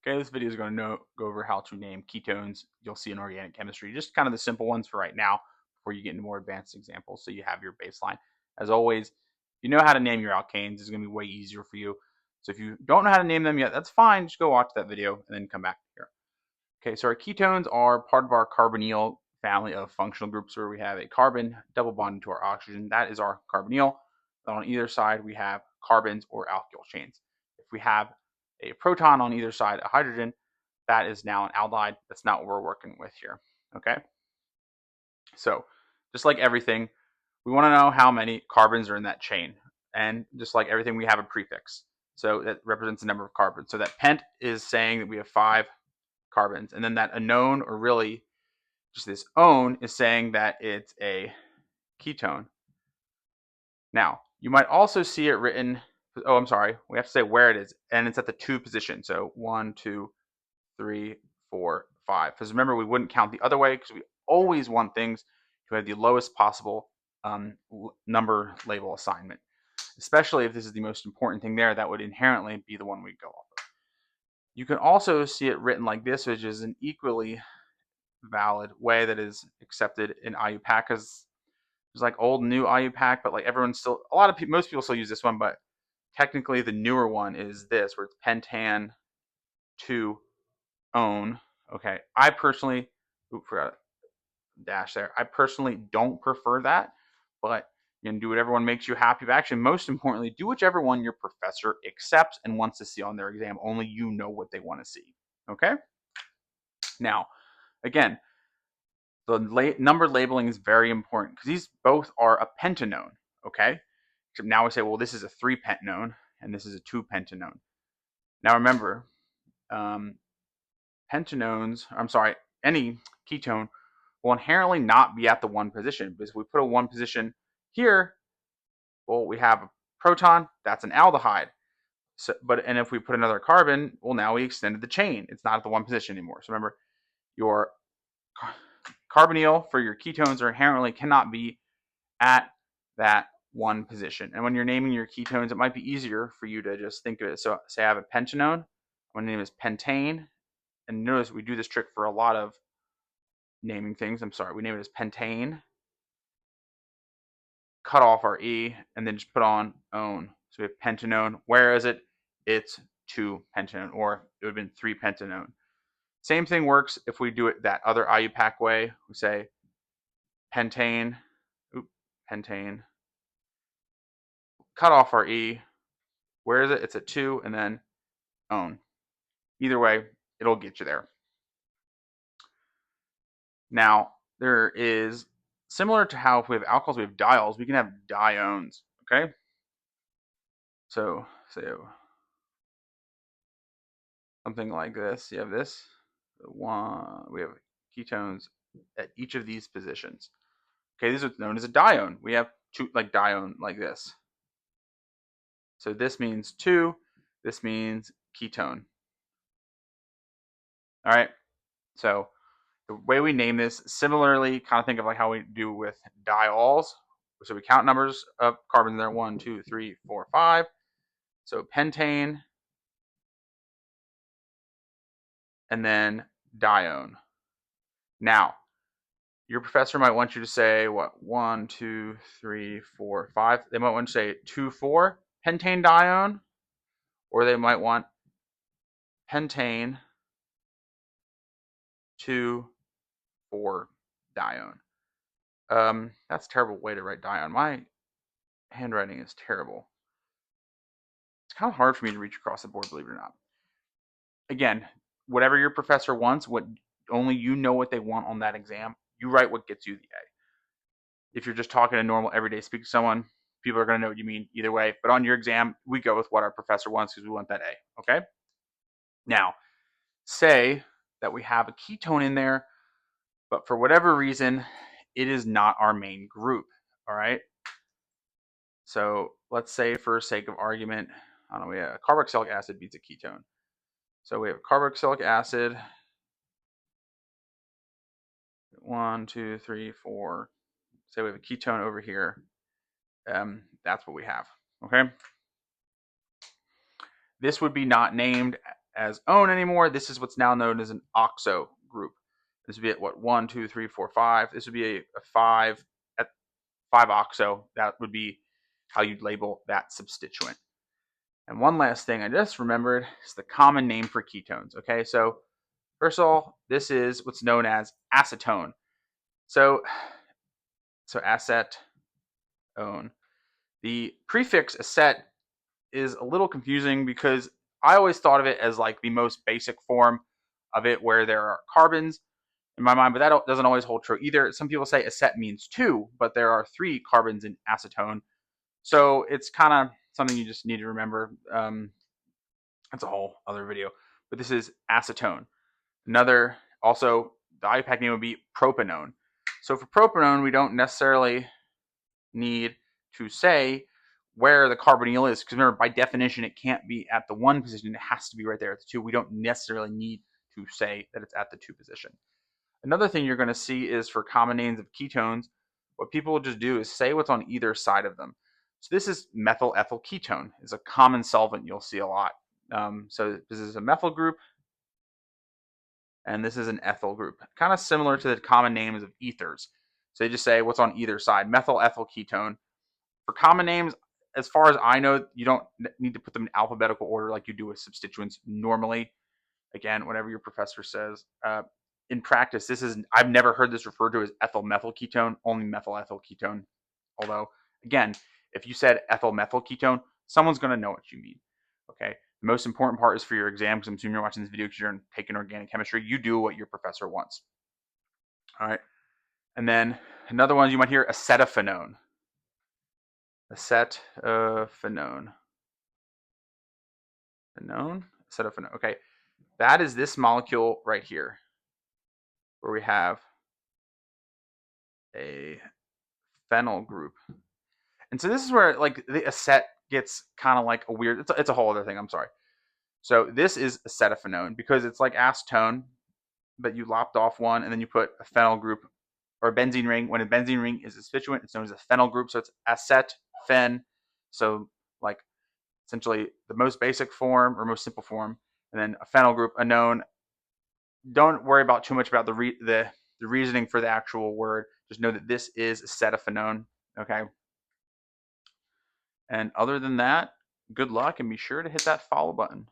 Okay, this video is going to go over how to name ketones. You'll see in organic chemistry, just kind of the simple ones for right now before you get into more advanced examples, so you have your baseline. As always, if you know how to name your alkanes, it's going to be way easier for you. So if you don't know how to name them yet, that's fine. Just go watch that video and then come back here. Okay, so our ketones are part of our carbonyl family of functional groups where we have a carbon double bonded to our oxygen. That is our carbonyl. On either side, we have carbons or alkyl chains. If we have a proton on either side, a hydrogen, that is now an aldehyde. That's not what we're working with here. Okay, so just like everything, we want to know how many carbons are in that chain, and just like everything, we have a prefix, so that represents the number of carbons. So that pent is saying that we have 5 carbons, and then that anone, or really just this one, is saying that it's a ketone. Now, you might also see it written, oh, I'm sorry, we have to say where it is, and it's at the 2 position. So 1, 2, 3, 4, 5. Because remember, we wouldn't count the other way because we always want things to have the lowest possible number label assignment, especially if this is the most important thing there. That would inherently be the one we go off of. You can also see it written like this, which is an equally valid way that is accepted in IUPAC, because there's like old and new IUPAC, but like everyone's still, most people still use this one, but technically the newer one is this, where it's pentan 2 own. Okay, I personally, forgot a dash there. I personally don't prefer that, but you can do whatever one makes you happy. But actually, most importantly, do whichever one your professor accepts and wants to see on their exam. Only you know what they want to see. Okay. Now, again, the number labeling is very important because these both are a pentanone. Okay. Except now we say, well, this is a 3-pentanone and this is a 2-pentanone. Now remember, any ketone will inherently not be at the 1 position, because if we put a 1 position here, well, we have a proton, that's an aldehyde. So, and if we put another carbon, well, now we extended the chain. It's not at the 1 position anymore. So remember, your carbonyl for your ketones are inherently cannot be at that 1 position. And when you're naming your ketones, it might be easier for you to just think of it. So say I have a pentanone, my name is pentane, and notice we do this trick for a lot of naming things. I'm sorry, we name it as pentane, cut off our E, and then just put on own. So we have pentanone. Where is it? It's 2-pentanone, or it would have been 3-pentanone. Same thing works if we do it that other IUPAC way. We say pentane, pentane, cut off our E. Where is it? It's at 2, and then own. Either way, it'll get you there. Now, there is, similar to how if we have alcohols, we have diols, we can have diones, okay? So something like this. You have this, we have ketones at each of these positions. Okay, this is what's known as a dione. We have 2, like dione, like this. So this means 2, this means ketone. All right, so the way we name this, similarly, kind of think of like how we do with diols. So we count numbers of carbons there, 1, 2, 3, 4, 5. So pentane, and then dione. Now, your professor might want you to say, what, 1, 2, 3, 4, 5. They might want to say 2, 4 pentane dione, or they might want pentane 2, 4 dione. That's a terrible way to write dione. My handwriting is terrible. It's kind of hard for me to reach across the board, believe it or not. Again, whatever your professor wants, what only you know what they want on that exam, you write what gets you the A. If you're just talking a normal everyday speak to someone, people are going to know what you mean either way. But on your exam, we go with what our professor wants because we want that A. Okay? Now, say that we have a ketone in there, but for whatever reason, it is not our main group. All right? So let's say, for sake of argument, I don't know, we have carboxylic acid beats a ketone. So we have carboxylic acid. 1, 2, 3, 4. Say we have a ketone over here. That's what we have. Okay. This would be not named as one anymore. This is what's now known as an oxo group. This would be at what, 1, 2, 3, 4, 5. This would be a 5 at 5 oxo. That would be how you'd label that substituent. And one last thing I just remembered is the common name for ketones. Okay, so first of all, this is what's known as acetone. So acetone. The prefix acet is a little confusing because I always thought of it as like the most basic form of it where there are carbons in my mind, but that doesn't always hold true either. Some people say acet means 2, but there are 3 carbons in acetone. So it's kind of something you just need to remember. That's a whole other video, but this is acetone. Another, also, the IUPAC name would be propanone. So for propanone, we don't necessarily need to say where the carbonyl is, because remember, by definition, it can't be at the 1 position. It has to be right there at the 2. We don't necessarily need to say that it's at the 2 position. Another thing you're going to see is for common names of ketones, what people will just do is say what's on either side of them. So this is methyl ethyl ketone. It's a common solvent you'll see a lot. So this is a methyl group, and this is an ethyl group. Kind of similar to the common names of ethers. So they just say what's on either side, methyl ethyl ketone. For common names, as far as I know, you don't need to put them in alphabetical order like you do with substituents normally. Again, whatever your professor says. In practice, I've never heard this referred to as ethyl methyl ketone, only methyl ethyl ketone. Although, again, if you said ethyl methyl ketone, someone's going to know what you mean. Okay. The most important part is for your exam, because I'm assuming you're watching this video because you're taking organic chemistry. You do what your professor wants. All right. And then another one you might hear, acetophenone. Acetophenone. Acetophenone. Okay. That is this molecule right here, where we have a phenyl group. And so this is where like the acet gets kind of like a weird, it's a whole other thing, I'm sorry. So this is acetophenone because it's like acetone, but you lopped off one and then you put a phenyl group or a benzene ring. When a benzene ring is a substituent, it's known as a phenyl group. So it's acet, phen. So like essentially the most basic form or most simple form, and then a phenyl group, a known. Don't worry about too much about the reasoning for the actual word. Just know that this is acetophenone. Okay. And other than that, good luck and be sure to hit that follow button.